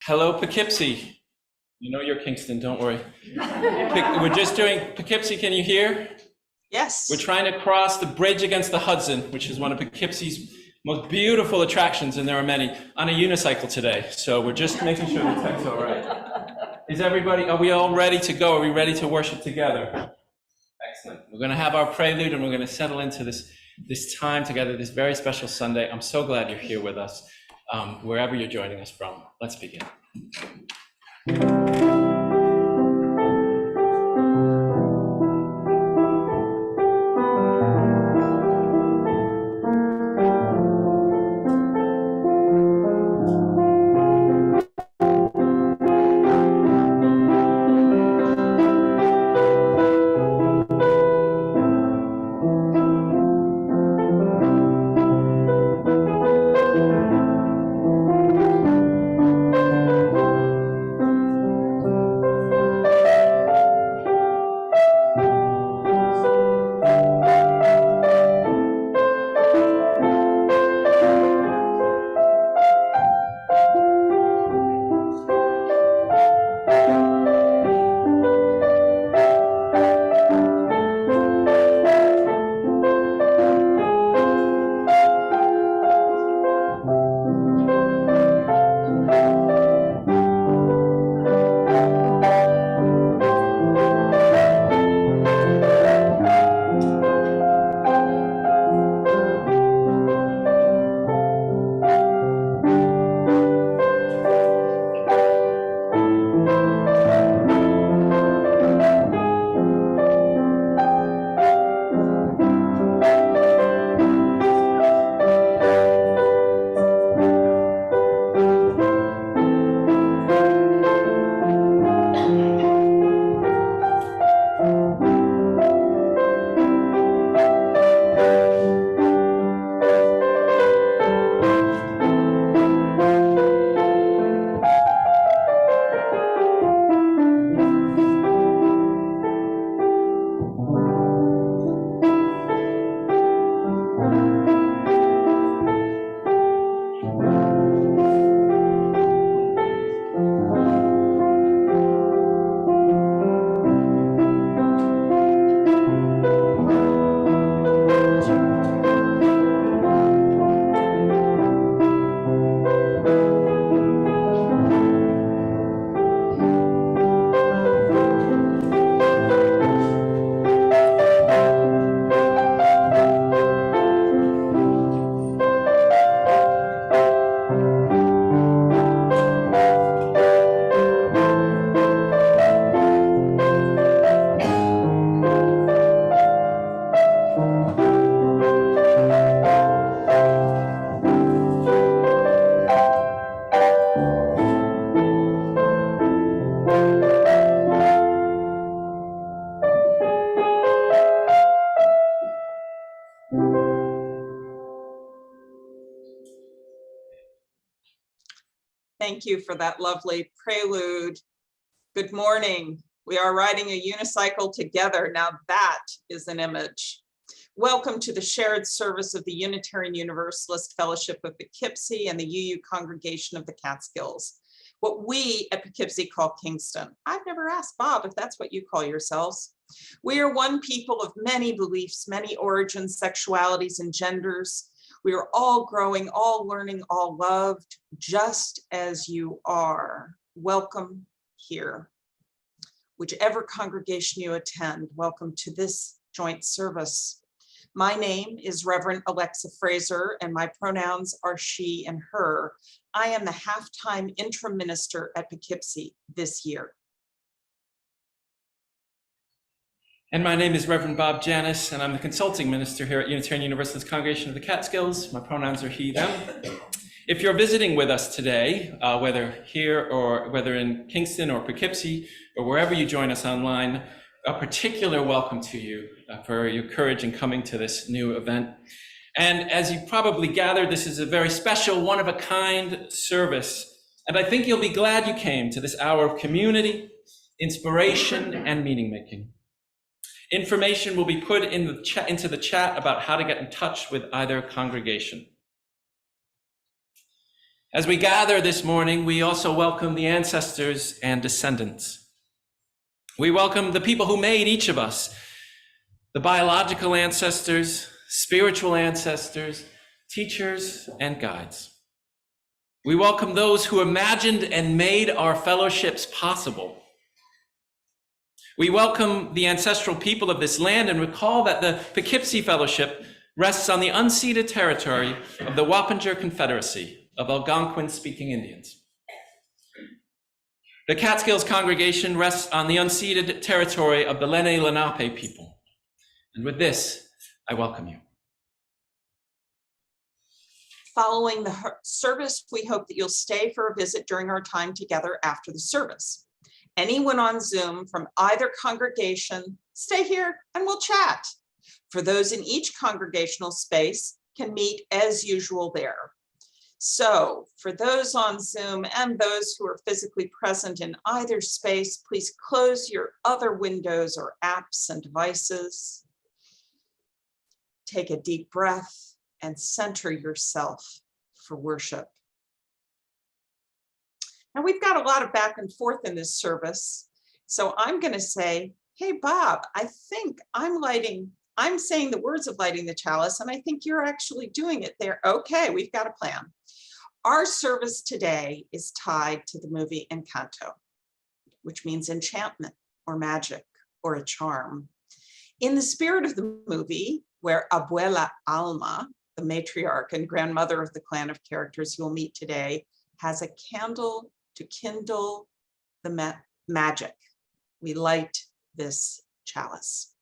Hello, Poughkeepsie. You know you're Kingston, don't worry. We're just doing Poughkeepsie, can you hear? Yes. We're trying to cross the bridge against the Hudson, which is one of Poughkeepsie's most beautiful attractions, and there are many, on a unicycle today. So we're just making sure the tech's all right. Is everybody, are we all ready to go? Are we ready to worship together? Excellent. We're going to have our prelude and we're going to settle into this time together, this very special Sunday. I'm so glad you're here with us, wherever you're joining us from. Let's begin. Thank you for that lovely prelude. Good morning. We are riding a unicycle together. Now that is an image. Welcome to the shared service of the Unitarian Universalist Fellowship of Poughkeepsie and the UU Congregation of the Catskills, what we at Poughkeepsie call Kingston. I've never asked Bob if that's what you call yourselves. We are one people of many beliefs, many origins, sexualities, and genders. We are all growing, all learning, all loved, just as you are. Welcome here. Whichever congregation you attend, welcome to this joint service. My name is Reverend Alexa Fraser, and my pronouns are she and her. I am the half-time interim minister at Poughkeepsie this year. And my name is Reverend Bob Janis, and I'm the consulting minister here at Unitarian Universalist Congregation of the Catskills. My pronouns are he, them. If you're visiting with us today, whether here or whether in Kingston or Poughkeepsie or wherever you join us online, a particular welcome to you for your courage in coming to this new event. And as you probably gathered, this is a very special, one-of-a-kind service. And I think you'll be glad you came to this hour of community, inspiration, and meaning-making. Information will be put in into the chat about how to get in touch with either congregation. As we gather this morning, we also welcome the ancestors and descendants. We welcome the people who made each of us, the biological ancestors, spiritual ancestors, teachers, and guides. We welcome those who imagined and made our fellowships possible. We welcome the ancestral people of this land and recall that the Poughkeepsie Fellowship rests on the unceded territory of the Wappinger Confederacy of Algonquin-speaking Indians. The Catskills congregation rests on the unceded territory of the Lenni Lenape people. And with this, I welcome you. Following the service, we hope that you'll stay for a visit during our time together after the service. Anyone on Zoom from either congregation, stay here and we'll chat. For those in each congregational space, can meet as usual there. So for those on Zoom and those who are physically present in either space, please close your other windows or apps and devices. Take a deep breath and center yourself for worship. Now we've got a lot of back and forth in this service. So I'm going to say, hey, Bob, I think I'm saying the words of lighting the chalice, and I think you're actually doing it there. Okay, we've got a plan. Our service today is tied to the movie Encanto, which means enchantment or magic or a charm. In the spirit of the movie, where Abuela Alma, the matriarch and grandmother of the clan of characters you'll meet today, has a candle to kindle the magic. We light this chalice.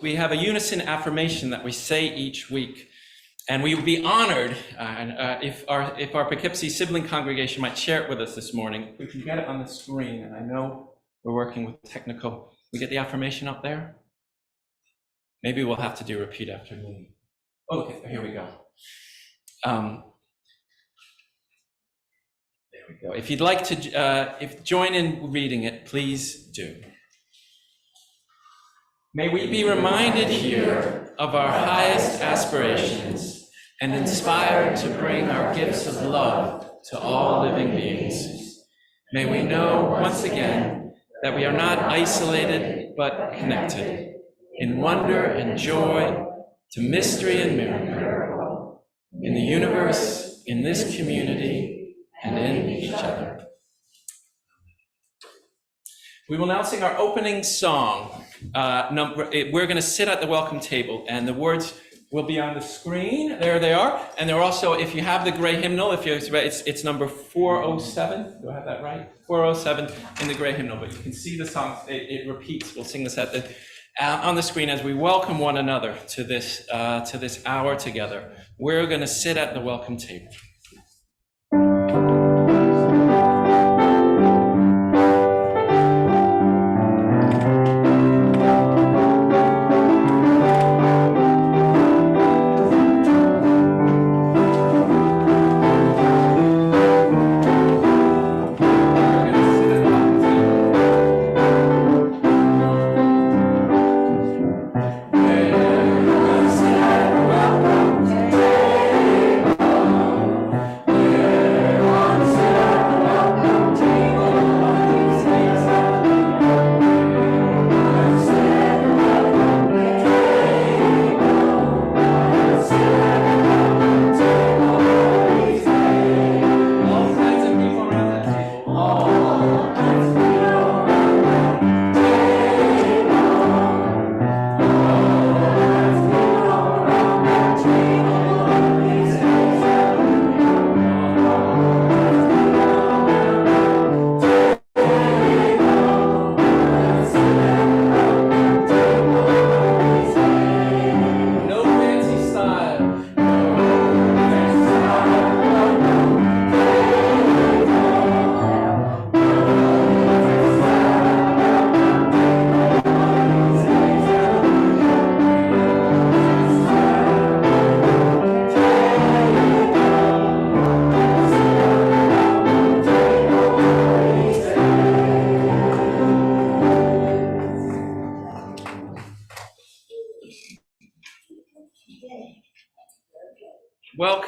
We have a unison affirmation that we say each week, and we would be honored if our Poughkeepsie sibling congregation might share it with us this morning. We can get it on the screen, and I know we're working with technical. We get the affirmation up there? Maybe we'll have to do repeat after me. Okay, here we go. There we go. If you'd like to join in reading it, please do. May we be reminded here of our highest aspirations and inspired to bring our gifts of love to all living beings. May we know once again that we are not isolated but connected in wonder and joy, to mystery and miracle, in the universe, in this community, and in each other. We will now sing our opening song. We're going to sit at the welcome table, and the words will be on the screen. There they are. And they're also, if you have the gray hymnal, it's number 407. Do I have that right? 407 in the gray hymnal. But you can see the song. It repeats. We'll sing this on the screen as we welcome one another to this hour together. We're going to sit at the welcome table.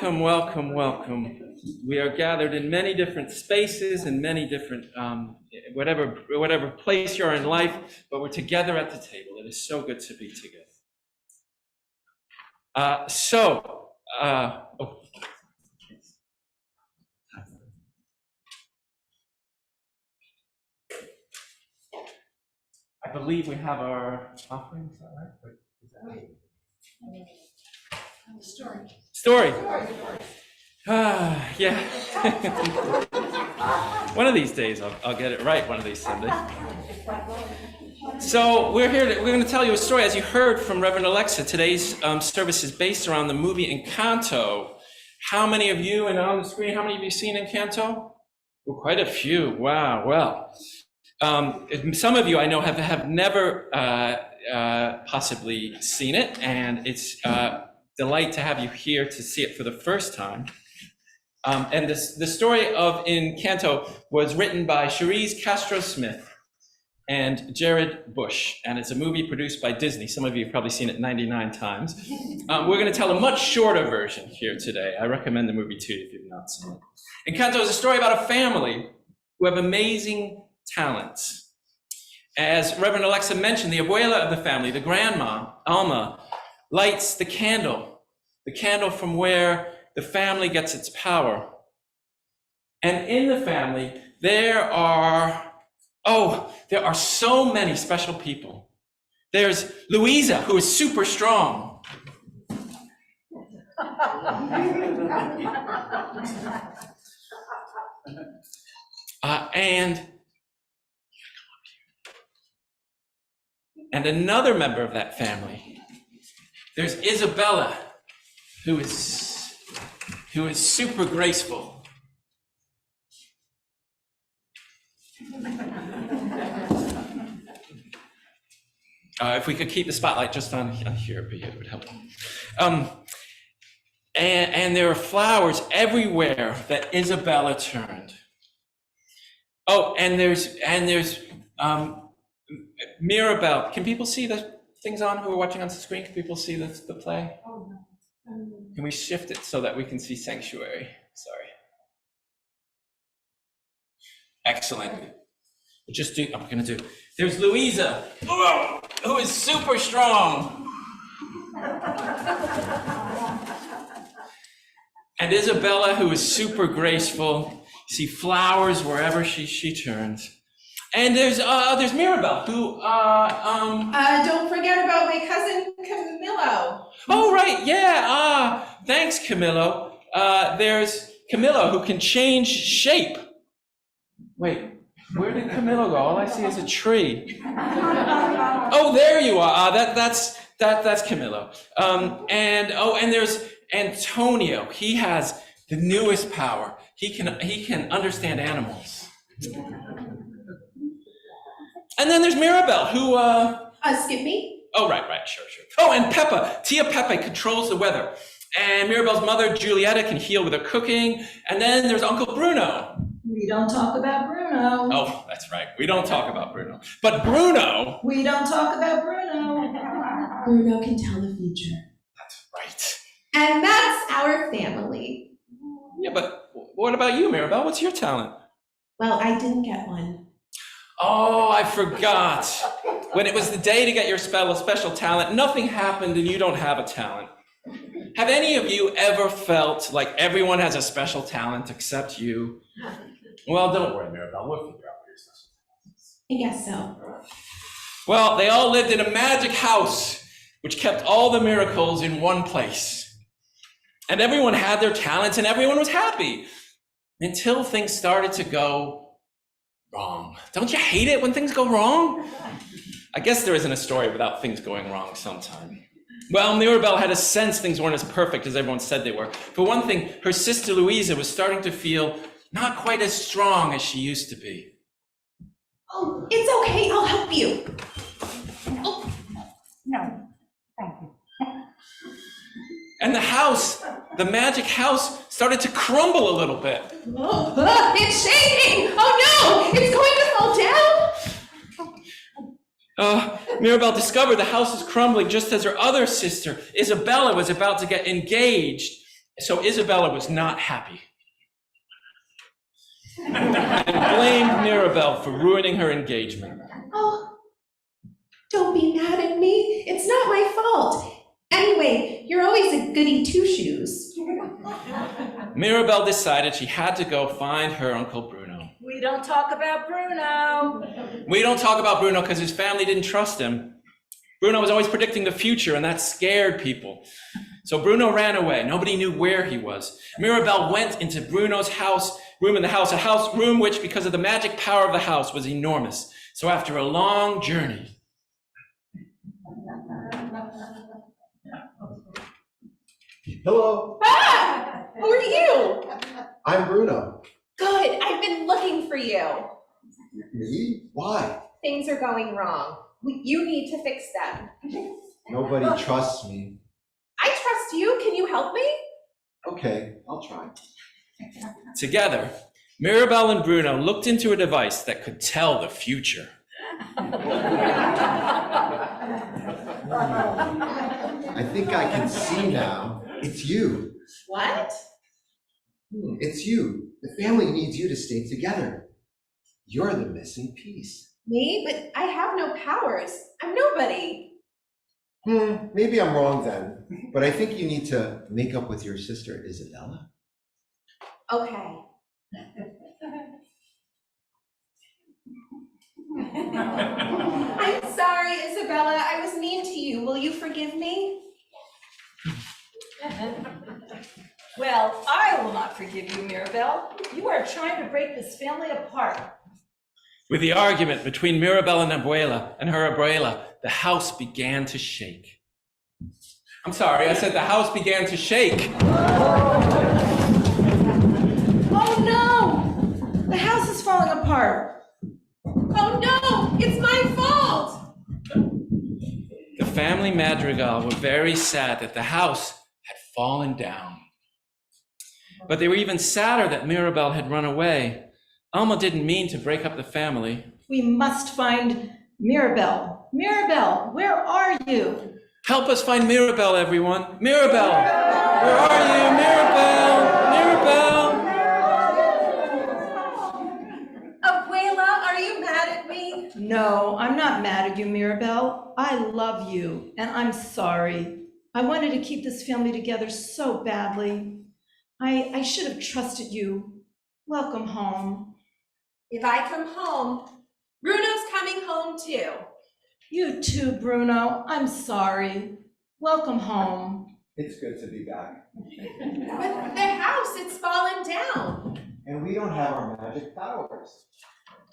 welcome, welcome, welcome. We are gathered in many different spaces and many different, whatever place you're in life, but we're together at the table. It is so good to be together. I believe we have our offering, is that right? Wait, is that right? Story. Yeah. One of these days I'll get it right, one of these Sundays. So we're going to tell you a story. As you heard from Reverend Alexa, today's service is based around the movie Encanto. How many of you, and on the screen, how many of you seen Encanto? Well, quite a few. Wow. Well, some of you I know have never possibly seen it, and it's delight to have you here to see it for the first time. And the story of Encanto was written by Cherise Castro-Smith and Jared Bush, and it's a movie produced by Disney. Some of you have probably seen it 99 times. We're going to tell a much shorter version here today. I recommend the movie to you if you've not seen it. Encanto is a story about a family who have amazing talents. As Reverend Alexa mentioned, the abuela of the family, the grandma, Alma, lights the candle from where the family gets its power. And in the family, there are so many special people. There's Louisa, who is super strong. And another member of that family, there's Isabella, who is super graceful. If we could keep the spotlight just on here, it would help. And there are flowers everywhere that Isabella turned. Oh, and there's Mirabelle. Can people see the things on who are watching on the screen? Can people see the play? Oh, no. Can we shift it so that we can see Sanctuary? Sorry. Excellent. I'm going to do. There's Louisa, who is super strong. And Isabella, who is super graceful. You see flowers wherever she turns. And there's Mirabelle, who don't forget about my cousin Camillo. Oh right, yeah. Thanks, Camillo. There's Camillo, who can change shape. Wait, where did Camillo go? All I see is a tree. Oh, there you are. That's Camillo. And there's Antonio. He has the newest power. He can understand animals. And then there's Mirabelle, who Skip me? Oh, right, sure. Oh, and Tia Pepe controls the weather. And Mirabelle's mother, Giulietta, can heal with her cooking. And then there's Uncle Bruno. We don't talk about Bruno. Oh, that's right. We don't talk about Bruno. But Bruno... We don't talk about Bruno. Bruno can tell the future. That's right. And that's our family. Yeah, but what about you, Mirabelle? What's your talent? Well, I didn't get one. Oh, I forgot. When it was the day to get your special talent, nothing happened and you don't have a talent. Have any of you ever felt like everyone has a special talent except you? Well, don't worry, Mirabelle. We'll figure out what your special talent is. I guess so. Well, they all lived in a magic house, which kept all the miracles in one place. And everyone had their talents and everyone was happy until things started to go wrong. Don't you hate it when things go wrong? I guess there isn't a story without things going wrong sometime. Well, Mirabelle had a sense things weren't as perfect as everyone said they were. For one thing, her sister Louisa was starting to feel not quite as strong as she used to be. Oh, it's okay. I'll help you. Oh. No, thank you. And the magic house, started to crumble a little bit. Oh, it's shaking! Oh no! It's going to fall down! Mirabelle discovered the house was crumbling just as her other sister, Isabella, was about to get engaged. So Isabella was not happy and blamed Mirabel for ruining her engagement. Oh, don't be mad at me. It's not my fault. Anyway, you're always a goody two-shoes. Mirabel decided she had to go find her Uncle Bruno. We don't talk about Bruno. We don't talk about Bruno because his family didn't trust him. Bruno was always predicting the future, and that scared people. So Bruno ran away. Nobody knew where he was. Mirabel went into Bruno's room in the house, a room which, because of the magic power of the house, was enormous. So after a long journey, Hello, Ah! Who are you? I'm Bruno. Good, I've been looking for you. Me? Why? Things are going wrong. You need to fix them. Nobody trusts me. I trust you. Can you help me? Okay, I'll try. together, Mirabel and Bruno looked into a device that could tell the future. I think I can see now. It's you. What? It's you. The family needs you to stay together. You're the missing piece. Me? But I have no powers. I'm nobody. Maybe I'm wrong then, but I think you need to make up with your sister Isabella. Okay. I'm sorry, Isabella. I was mean to you. Will you forgive me? Well, I will not forgive you, Mirabel. You are trying to break this family apart. With the argument between Mirabel and her abuela, the house began to shake. I'm sorry, I said the house began to shake. Oh no! The house is falling apart. Oh no! It's my fault! The family madrigal were very sad that the house had fallen down. But they were even sadder that Mirabel had run away. Alma didn't mean to break up the family. We must find Mirabel. Mirabel, where are you? Help us find Mirabel, everyone. Mirabel! Where are you? Mirabel! Abuela, are you mad at me? No, I'm not mad at you, Mirabel. I love you, and I'm sorry. I wanted to keep this family together so badly. I should have trusted you. Welcome home. If I come home, Bruno's coming home too. You too, Bruno. I'm sorry. Welcome home. It's good to be back. But the house, it's fallen down. And we don't have our magic powers.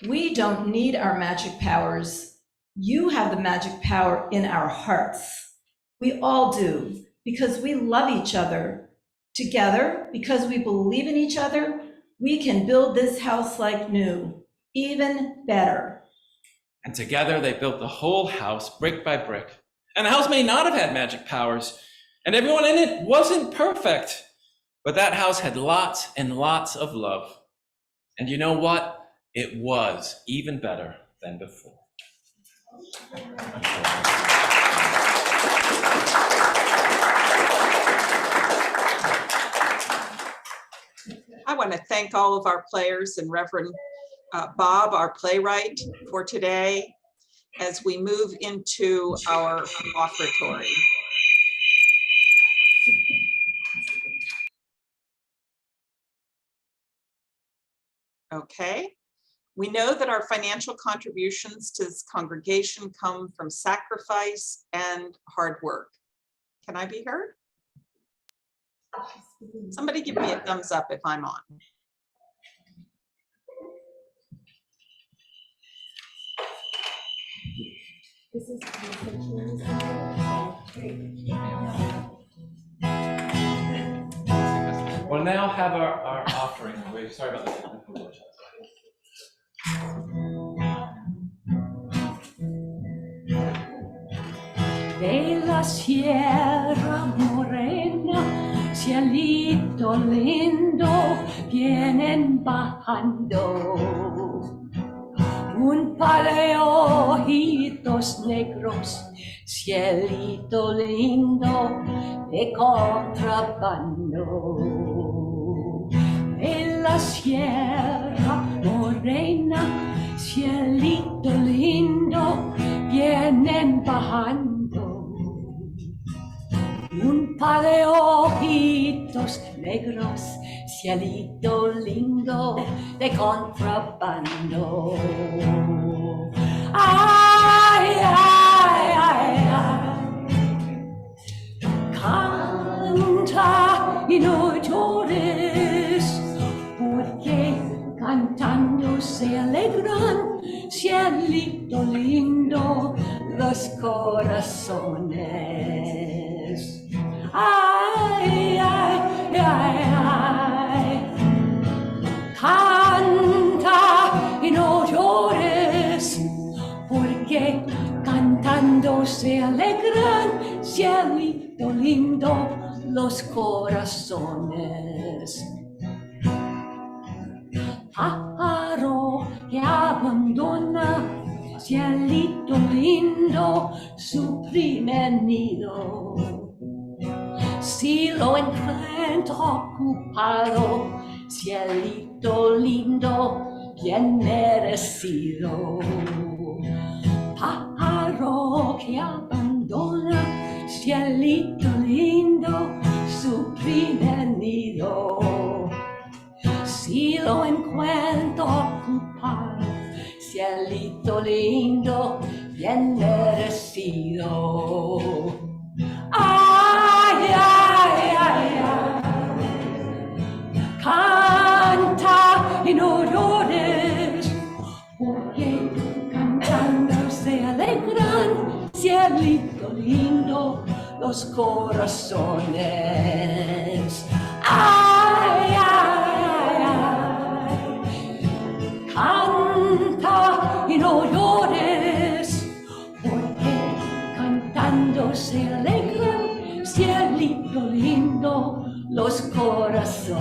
We don't need our magic powers. You have the magic power in our hearts. We all do, because we love each other. Together, because we believe in each other, we can build this house like new, even better. And together they built the whole house brick by brick. And the house may not have had magic powers, and everyone in it wasn't perfect, but that house had lots and lots of love. And you know what? It was even better than before. I want to thank all of our players and Reverend Bob, our playwright, for today as we move into our offertory. Okay. We know that our financial contributions to this congregation come from sacrifice and hard work. Can I be heard? Somebody give me a thumbs up if I'm on. We'll now have our offering. We're sorry about the technical glitch. De la Sierra Morena, cielito lindo, vienen bajando. Un par de ojitos negros cielito lindo de contrabando. En la sierra morena, cielito lindo, vienen bajando. Un par de ojitos negros, cielito lindo de contrabando. Ay, ay, ay, ay. Canta y no llores, porque cantando se alegran, cielito lindo, los corazones. Ay, ay, ay, ay. Canta y no llores, porque cantando se alegran, cielito lindo, los corazones. Pájaro que abandona, cielito lindo, su primer nido. Si lo encuentro ocupado, cielito lindo, bien merecido. Pájaro que abandona, cielito lindo, su primer nido. Si lo encuentro ocupado, cielito lindo, bien merecido. Ay, ay, ay, ay. Canta y no llores, porque cantando se alegran, cielito lindo, los corazones. Ay, ay, ay. Canta y no llores, porque cantando se alegran, cielito lindo, los corazones.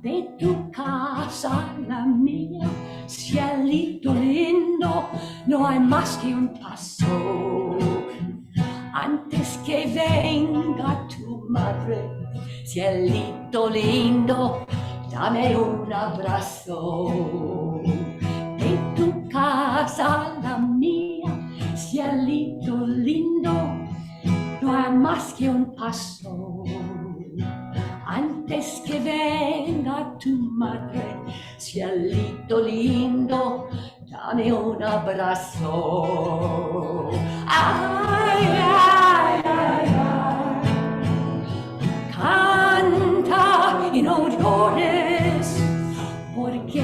De tu casa a la mía, cielito lindo, no hay más que un paso. Antes que venga tu madre, cielito lindo, dame un abrazo. De tu casa a la mía, cielito lindo, no hay más que un paso. Antes que venga tu madre, cielito lindo, dame un abrazo. Ay, ay, ay, ay. Canta y no llores, porque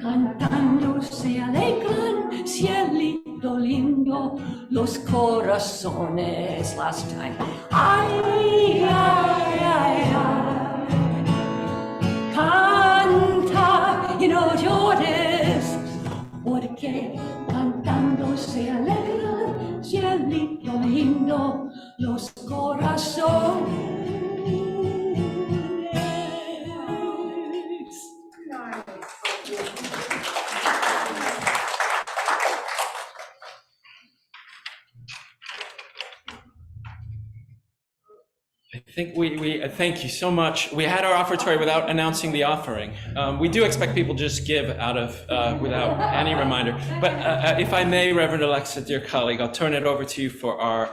cantando se alegran, cielito lindo, los corazones. Last time. Ay, ay, ay, ay. Canta y no llores, porque cantando se alegran, cielito lindo, los corazones. I think we thank you so much. We had our offertory without announcing the offering. We do expect people to just give out of without any reminder. But if I may, Reverend Alexa, dear colleague, I'll turn it over to you for our.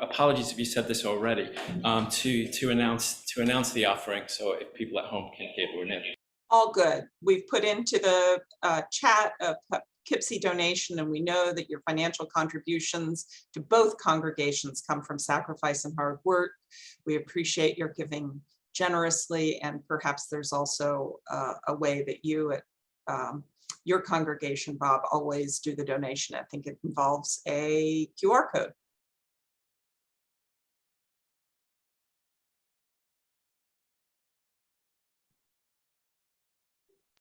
Apologies if you said this already. To announce the offering, so if people at home can hear it. All good. We've put into the chat a Poughkeepsie donation, and we know that your financial contributions to both congregations come from sacrifice and hard work. We appreciate your giving generously, and perhaps there's also a way that you at your congregation, Bob, always do the donation. I think it involves a QR code.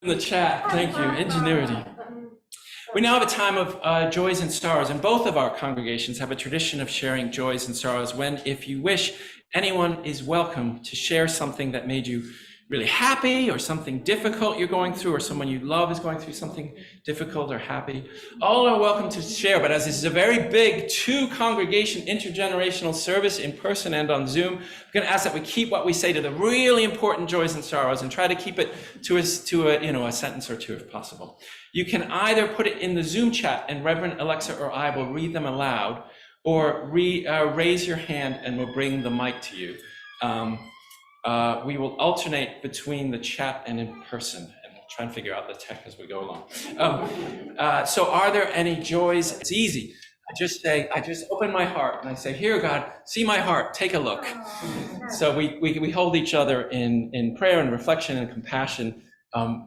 In the chat, thank you, ingenuity. We now have a time of joys and sorrows, and both of our congregations have a tradition of sharing joys and sorrows when, if you wish, anyone is welcome to share something that made you really happy, or something difficult you're going through, or someone you love is going through something difficult or happy, all are welcome to share. But as this is a very big two-congregation intergenerational service in person and on Zoom, I'm going to ask that we keep what we say to the really important joys and sorrows and try to keep it to a sentence or two if possible. You can either put it in the Zoom chat and Reverend Alexa or I will read them aloud, or raise your hand and we'll bring the mic to you. We will alternate between the chat and in person, and we'll try and figure out the tech as we go along. So are there any joys? It's easy. I just open my heart and I say, here, God, see my heart, take a look. So we hold each other in prayer and reflection and compassion.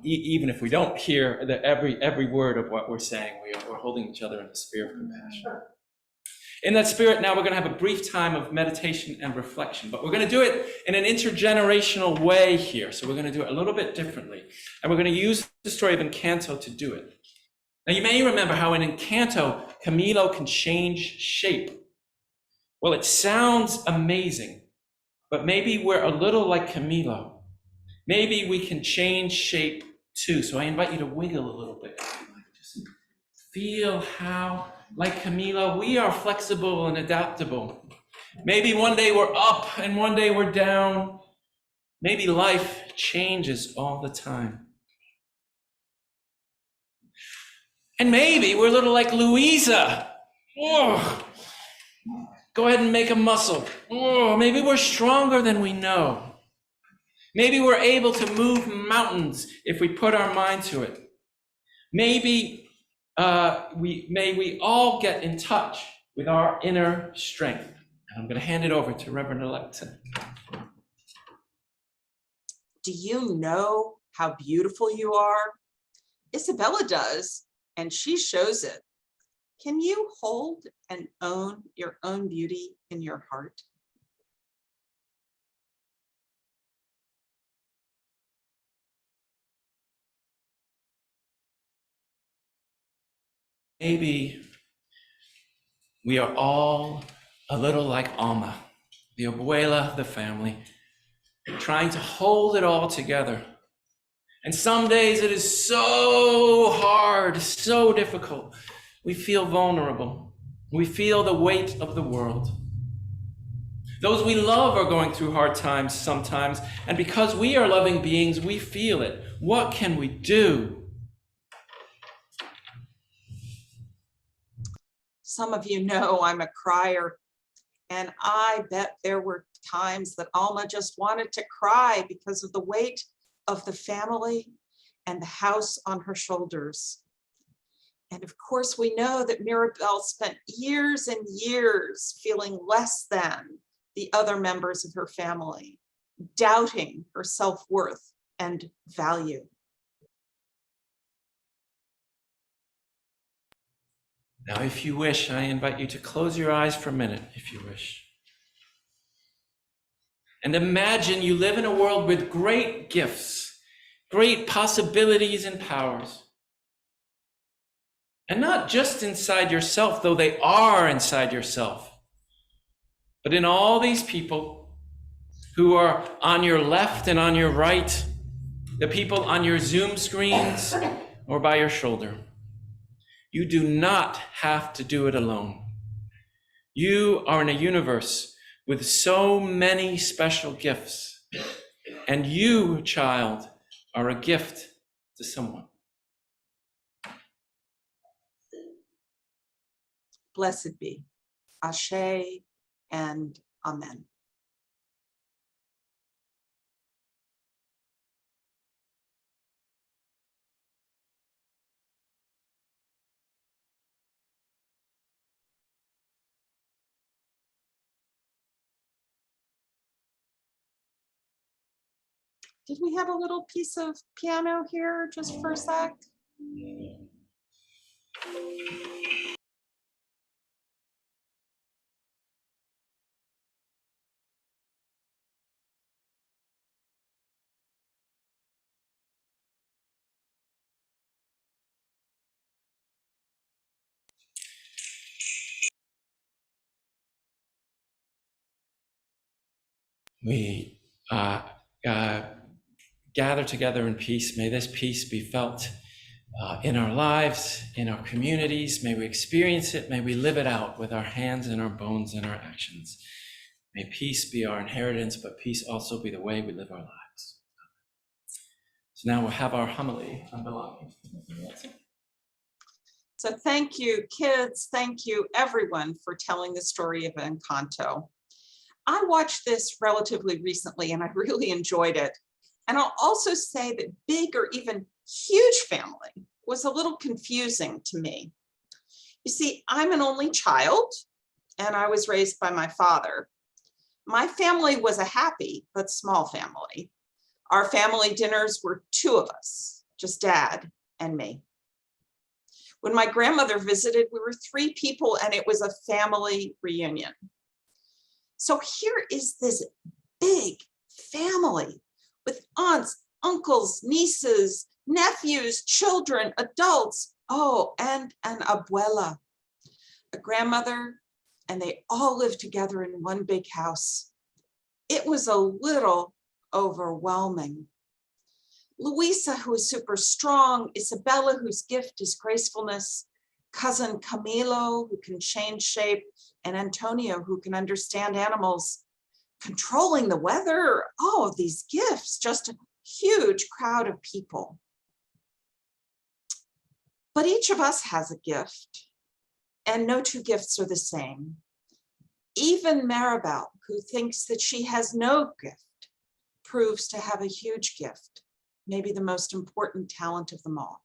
Even if we don't hear every word of what we're saying, we're holding each other in the spirit of compassion. In that spirit, now we're going to have a brief time of meditation and reflection, but we're going to do it in an intergenerational way here. So we're going to do it a little bit differently. And we're going to use the story of Encanto to do it. Now, you may remember how in Encanto, Camilo can change shape. Well, it sounds amazing, but maybe we're a little like Camilo. Maybe we can change shape too. So I invite you to wiggle a little bit. Just feel how, like Camilo, we are flexible and adaptable. Maybe one day we're up and one day we're down. Maybe life changes all the time. And maybe we're a little like Louisa. Oh, go ahead and make a muscle. Oh, maybe we're stronger than we know. Maybe we're able to move mountains if we put our mind to it. Maybe we all get in touch with our inner strength. And I'm going to hand it over to Reverend Alexa. Do you know how beautiful you are? Isabella does, and she shows it. Can you hold and own your own beauty in your heart? Maybe we are all a little like Alma, the abuela of the family, trying to hold it all together. And some days it is so hard, so difficult. We feel vulnerable. We feel the weight of the world. Those we love are going through hard times sometimes, and because we are loving beings, we feel it. What can we do? Some of you know I'm a crier, and I bet there were times that Alma just wanted to cry because of the weight of the family and the house on her shoulders. And of course, we know that Mirabelle spent years and years feeling less than the other members of her family, doubting her self-worth and value. Now, if you wish, I invite you to close your eyes for a minute, if you wish. And imagine you live in a world with great gifts, great possibilities and powers. And not just inside yourself, though they are inside yourself, but in all these people who are on your left and on your right, the people on your Zoom screens or by your shoulder. You do not have to do it alone. You are in a universe with so many special gifts, and you, child, are a gift to someone. Blessed be. Ashe and Amen. Did we have a little piece of piano here just for a sec? We gather together in peace. May this peace be felt in our lives, in our communities. May we experience it. May we live it out with our hands and our bones and our actions. May peace be our inheritance, but peace also be the way we live our lives. So now we'll have our homily on belonging. So thank you, kids. Thank you, everyone, for telling the story of Encanto. I watched this relatively recently and I really enjoyed it. And I'll also say that big or even huge family was a little confusing to me. You see, I'm an only child and I was raised by my father. My family was a happy but small family. Our family dinners were 2 of us, just Dad and me. When my grandmother visited, we were 3 people and it was a family reunion. So here is this big family with aunts, uncles, nieces, nephews, children, adults, oh, and an abuela, a grandmother, and they all lived together in one big house. It was a little overwhelming. Luisa, who is super strong, Isabella, whose gift is gracefulness, cousin Camilo, who can change shape, and Antonio, who can understand animals, controlling the weather, all of these gifts, just a huge crowd of people. But each of us has a gift, and no 2 gifts are the same. Even Maribel, who thinks that she has no gift, proves to have a huge gift, maybe the most important talent of them all.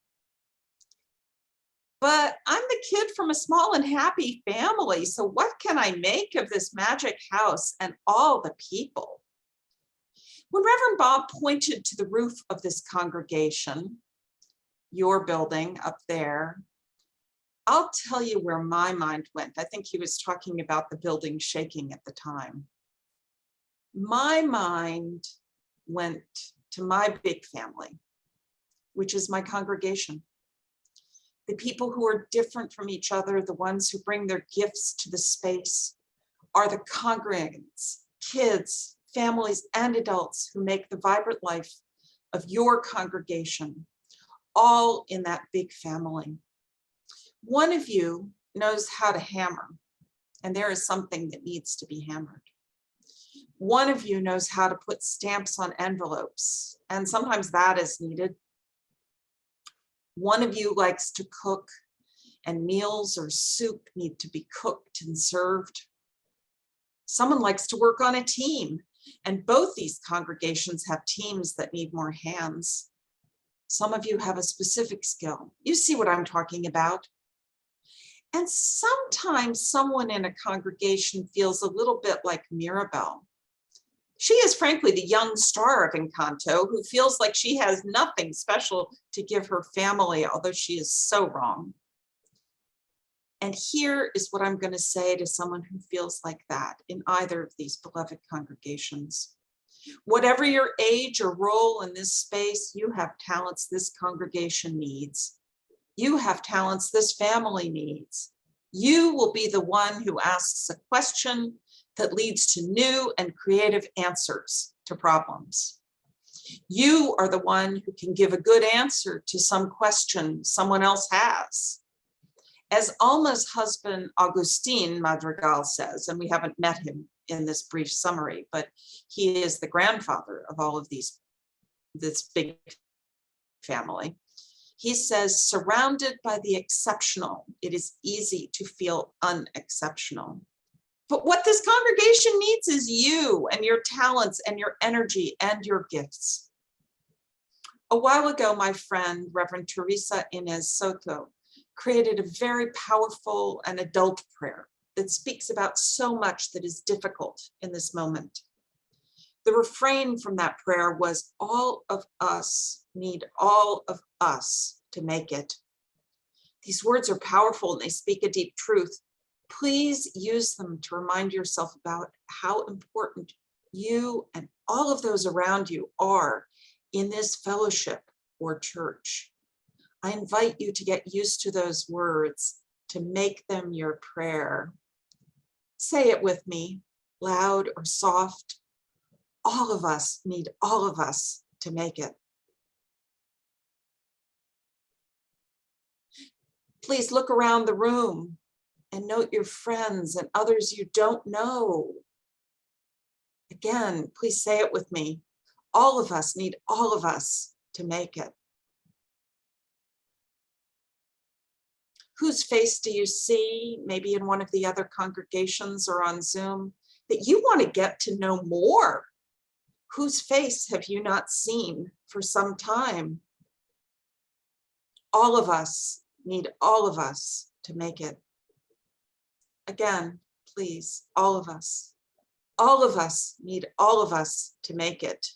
But I'm the kid from a small and happy family, so what can I make of this magic house and all the people? When Reverend Bob pointed to the roof of this congregation, your building up there, I'll tell you where my mind went. I think he was talking about the building shaking at the time. My mind went to my big family, which is my congregation. The people who are different from each other, the ones who bring their gifts to the space, are the congregants, kids, families, and adults who make the vibrant life of your congregation, all in that big family. One of you knows how to hammer, and there is something that needs to be hammered. One of you knows how to put stamps on envelopes, and sometimes that is needed. One of you likes to cook, and meals or soup need to be cooked and served. Someone likes to work on a team, and both these congregations have teams that need more hands. Some of you have a specific skill. You see what I'm talking about. And sometimes someone in a congregation feels a little bit like Mirabel. She is frankly the young star of Encanto who feels like she has nothing special to give her family, although she is so wrong. And here is what I'm going to say to someone who feels like that in either of these beloved congregations. Whatever your age or role in this space, you have talents this congregation needs. You have talents this family needs. You will be the one who asks a question that leads to new and creative answers to problems. You are the one who can give a good answer to some question someone else has. As Alma's husband, Agustin Madrigal, says, and we haven't met him in this brief summary, but he is the grandfather of all of this big family. He says, surrounded by the exceptional, it is easy to feel unexceptional. But what this congregation needs is you and your talents and your energy and your gifts. A while ago, my friend, Reverend Teresa Inez Soto, created a very powerful and adult prayer that speaks about so much that is difficult in this moment. The refrain from that prayer was, all of us need all of us to make it. These words are powerful and they speak a deep truth. Please use them to remind yourself about how important you and all of those around you are in this fellowship or church. I invite you to get used to those words, to make them your prayer. Say it with me, loud or soft. All of us need all of us to make it. Please look around the room and note your friends and others you don't know. Again, please say it with me. All of us need all of us to make it. Whose face do you see, maybe in one of the other congregations or on Zoom, that you want to get to know more? Whose face have you not seen for some time? All of us need all of us to make it. Again, please, all of us. All of us need all of us to make it.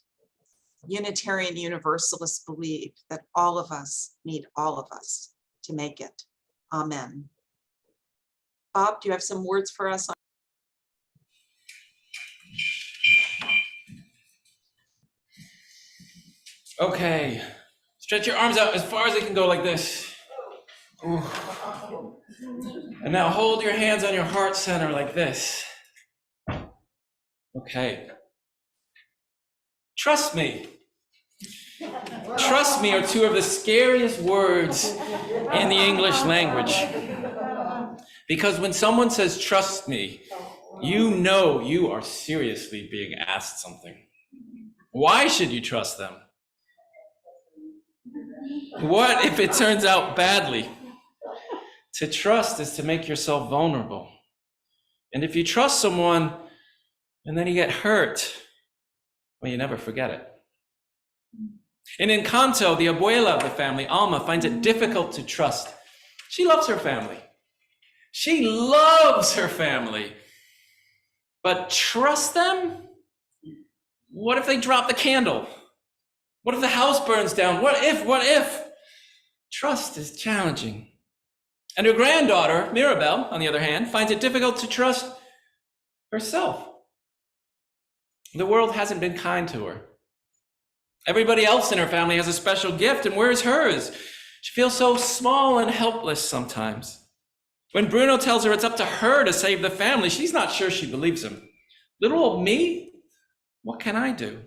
Unitarian Universalists believe that all of us need all of us to make it. Amen. Bob, do you have some words for us? Okay, stretch your arms out as far as they can go like this. Ooh. And now hold your hands on your heart center like this. Okay. Trust me. Trust me are two of the scariest words in the English language. Because when someone says, trust me, you know you are seriously being asked something. Why should you trust them? What if it turns out badly? To trust is to make yourself vulnerable. And if you trust someone and then you get hurt, well, you never forget it. In Encanto, the abuela of the family, Alma, finds it difficult to trust. She loves her family. She loves her family. But trust them? What if they drop the candle? What if the house burns down? What if? Trust is challenging. And her granddaughter, Mirabelle, on the other hand, finds it difficult to trust herself. The world hasn't been kind to her. Everybody else in her family has a special gift, and where's hers? She feels so small and helpless sometimes. When Bruno tells her it's up to her to save the family, she's not sure she believes him. Little old me? What can I do?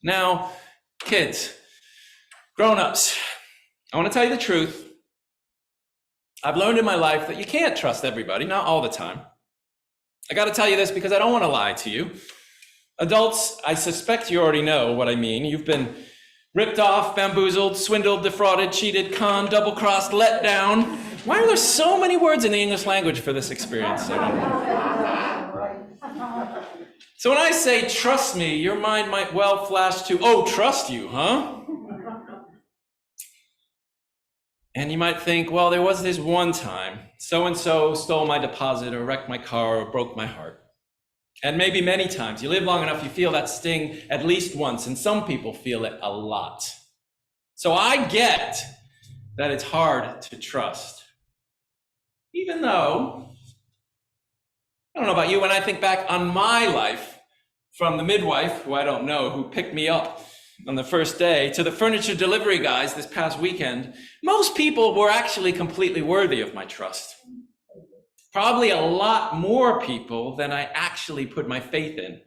Now, kids, grown-ups, I want to tell you the truth. I've learned in my life that you can't trust everybody, not all the time. I got to tell you this because I don't want to lie to you. Adults, I suspect you already know what I mean. You've been ripped off, bamboozled, swindled, defrauded, cheated, conned, double-crossed, let down. Why are there so many words in the English language for this experience? I don't know. So when I say trust me, your mind might well flash to, oh, trust you, huh? And you might think, well, there was this one time, so-and-so stole my deposit or wrecked my car or broke my heart. And maybe many times. You live long enough, you feel that sting at least once, and some people feel it a lot. So I get that it's hard to trust. Even though, I don't know about you, when I think back on my life, from the midwife, who I don't know, who picked me up on the first day, to the furniture delivery guys this past weekend, most people were actually completely worthy of my trust. Probably a lot more people than I actually put my faith in.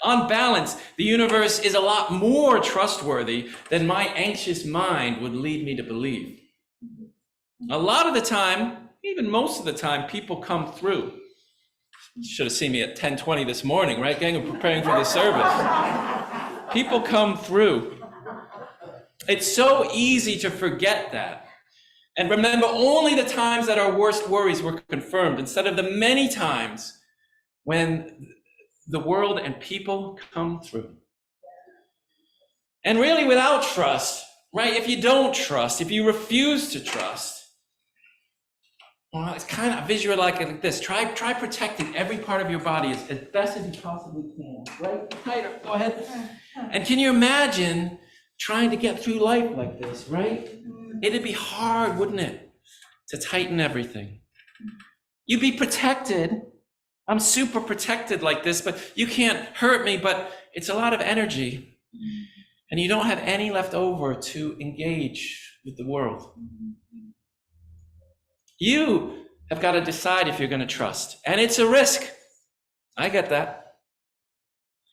On balance, the universe is a lot more trustworthy than my anxious mind would lead me to believe. A lot of the time, even most of the time, people come through. You should have seen me at 10:20 this morning, right, gang? I'm preparing for this service. People come through. It's so easy to forget that. And remember only the times that our worst worries were confirmed, instead of the many times when the world and people come through. And really without trust, right? If you don't trust, if you refuse to trust, well, it's kind of visual like this. Try protecting every part of your body as best as you possibly can, right? Tighter, go ahead. And can you imagine trying to get through life like this, right? It'd be hard, wouldn't it, to tighten everything. You'd be protected. I'm super protected like this, but you can't hurt me, but it's a lot of energy. And you don't have any left over to engage with the world. You have got to decide if you're going to trust. And it's a risk. I get that.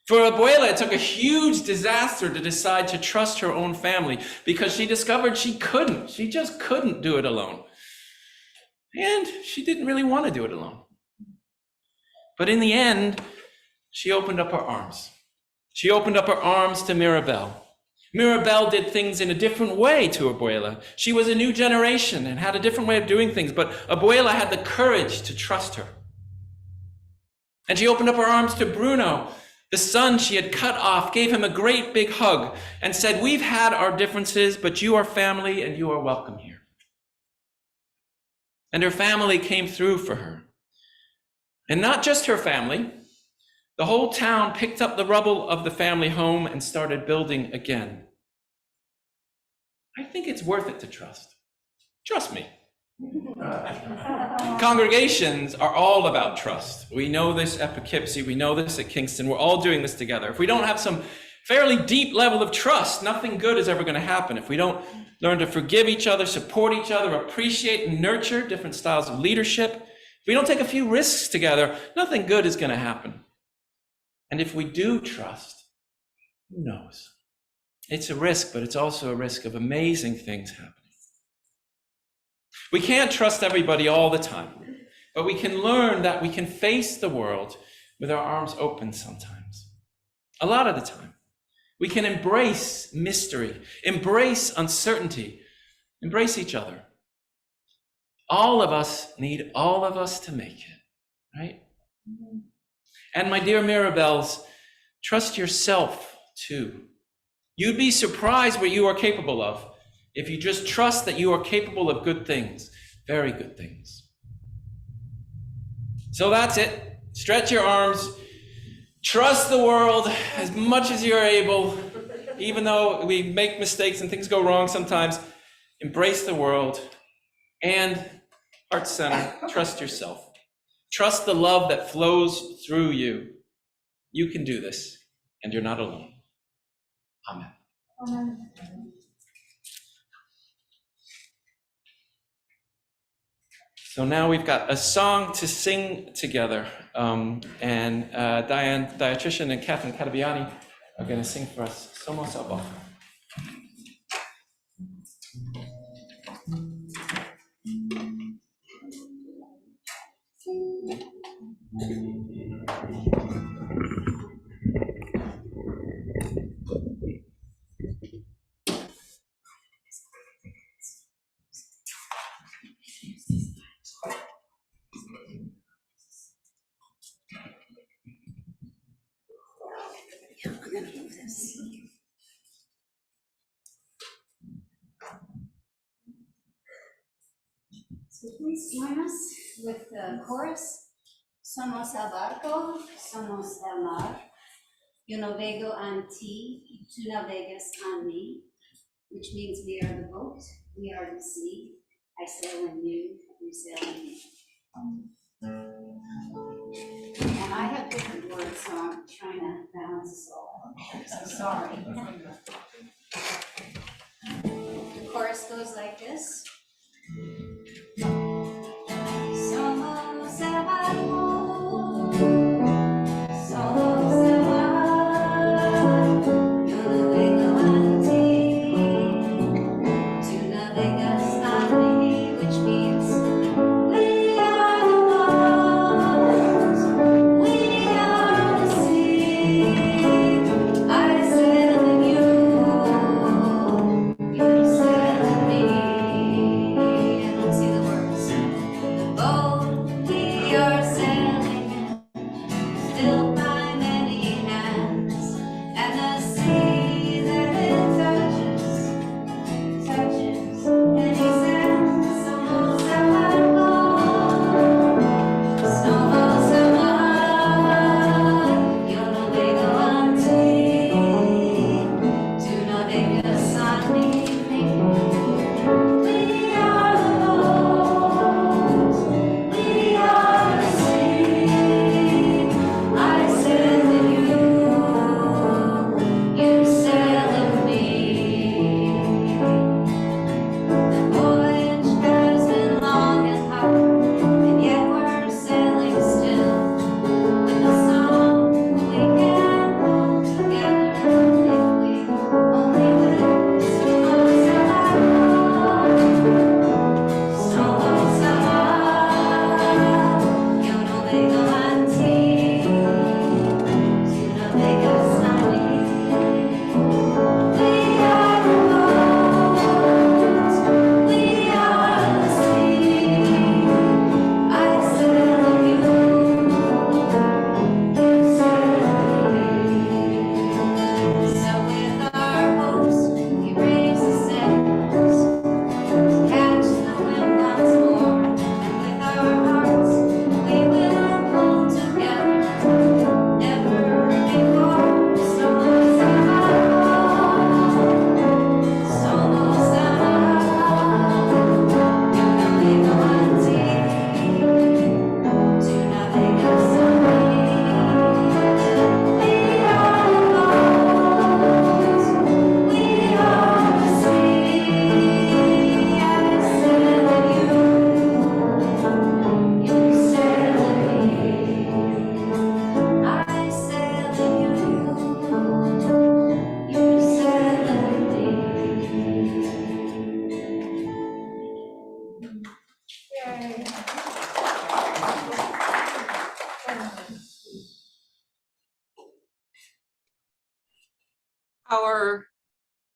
For Abuela, it took a huge disaster to decide to trust her own family because she discovered she couldn't. She just couldn't do it alone. And she didn't really want to do it alone. But in the end, she opened up her arms. She opened up her arms to Mirabel. Mirabel did things in a different way to Abuela. She was a new generation and had a different way of doing things, but Abuela had the courage to trust her. And she opened up her arms to Bruno, the son she had cut off, gave him a great big hug and said, "We've had our differences, but you are family and you are welcome here." And her family came through for her. And not just her family. The whole town picked up the rubble of the family home and started building again. I think it's worth it to trust. Trust me. Congregations are all about trust. We know this at Poughkeepsie. We know this at Kingston. We're all doing this together. If we don't have some fairly deep level of trust, nothing good is ever going to happen. If we don't learn to forgive each other, support each other, appreciate and nurture different styles of leadership, if we don't take a few risks together, nothing good is going to happen. And if we do trust, who knows? It's a risk, but it's also a risk of amazing things happening. We can't trust everybody all the time, but we can learn that we can face the world with our arms open sometimes. A lot of the time. We can embrace mystery, embrace uncertainty, embrace each other. All of us need all of us to make it, right? And my dear Mirabels, trust yourself too. You'd be surprised what you are capable of if you just trust that you are capable of good things, very good things. So that's it. Stretch your arms. Trust the world as much as you're able, even though we make mistakes and things go wrong sometimes. Embrace the world and heart center, trust yourself. Trust the love that flows through you. You can do this, and you're not alone. Amen. Amen. So now we've got a song to sing together, and Diatrician and Catherine Catabiani are going to sing for us Somos Abba. So please join us with the chorus. Somos el barco, somos el mar. Yo navego en ti, tú navegas en mí, which means we are the boat, we are the sea. I sail in you, you sail in me. And I have different words, so I'm trying to balance this all out. So sorry. The chorus goes like this. Somos el barco, somos el mar. Yo navego en ti, tú navegas en mí, which means we are the boat, we are the sea. I sail in you,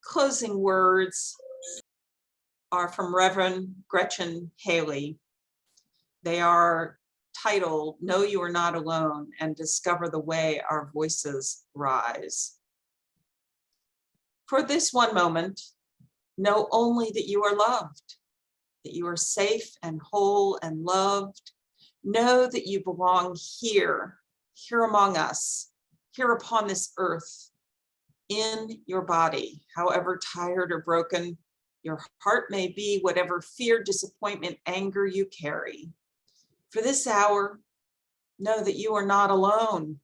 closing words are from Reverend Gretchen Haley. They are titled, "Know You Are Not Alone and Discover the Way Our Voices Rise." For this one moment, know only that you are loved, that you are safe and whole and loved. Know that you belong here, here among us, here upon this earth, in your body, however tired or broken your heart may be, whatever fear, disappointment, anger you carry. For this hour, know that you are not alone.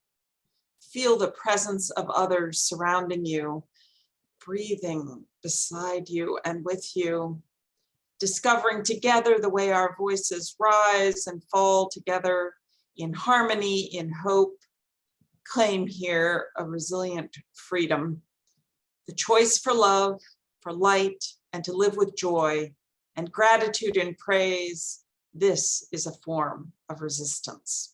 Feel the presence of others surrounding you, breathing beside you and with you, discovering together the way our voices rise and fall together in harmony, in hope. Claim here a resilient freedom, the choice for love, for light, and to live with joy and gratitude and praise. This is a form of resistance.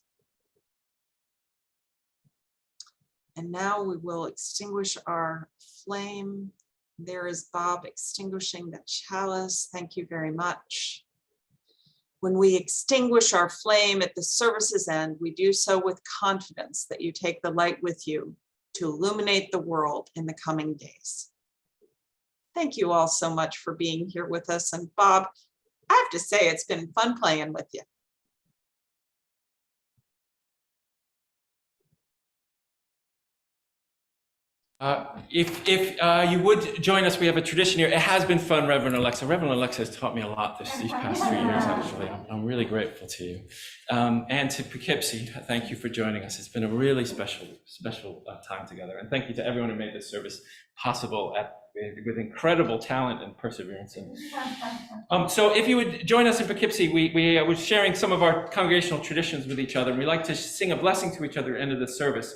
And now we will extinguish our flame. There is Bob extinguishing the chalice. Thank you very much. When we extinguish our flame at the service's end, we do so with confidence that you take the light with you to illuminate the world in the coming days. Thank you all so much for being here with us. And Bob, I have to say, it's been fun playing with you. If you would join us, we have a tradition here. It has been fun, Reverend Alexa. Reverend Alexa has taught me a lot these past 3 years, actually. I'm really grateful to you. And to Poughkeepsie, thank you for joining us. It's been a really special time together. And thank you to everyone who made this service possible with incredible talent and perseverance. So if you would join us in Poughkeepsie, we were sharing some of our congregational traditions with each other. We like to sing a blessing to each other at the end of the service.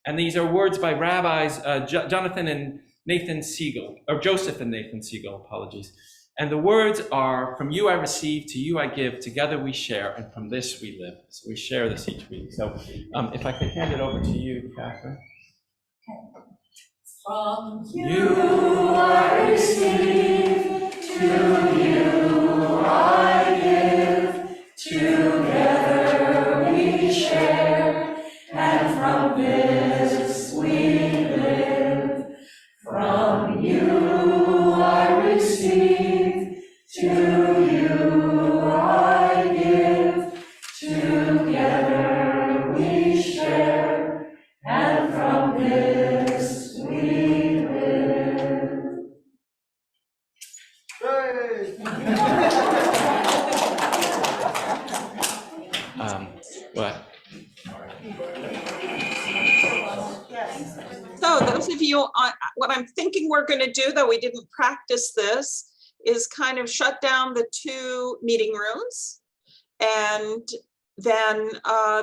And these are words by rabbis Jonathan and Nathan Siegel, or Joseph and Nathan Siegel, apologies. And the words are, "From you I receive, to you I give, together we share, and from this we live." So we share this each week. So if I could hand it over to you, Catherine. From you I receive, to you I give, together we share, and from this we live. From you I receive, to you I give, together we share, and from this we live. What? So those of you, what I'm thinking we're going to do, though we didn't practice this, is kind of shut down the 2 meeting rooms. And then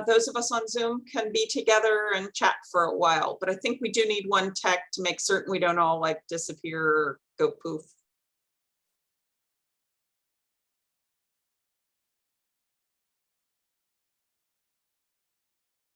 those of us on Zoom can be together and chat for a while. But I think we do need one tech to make certain we don't all like disappear or go poof.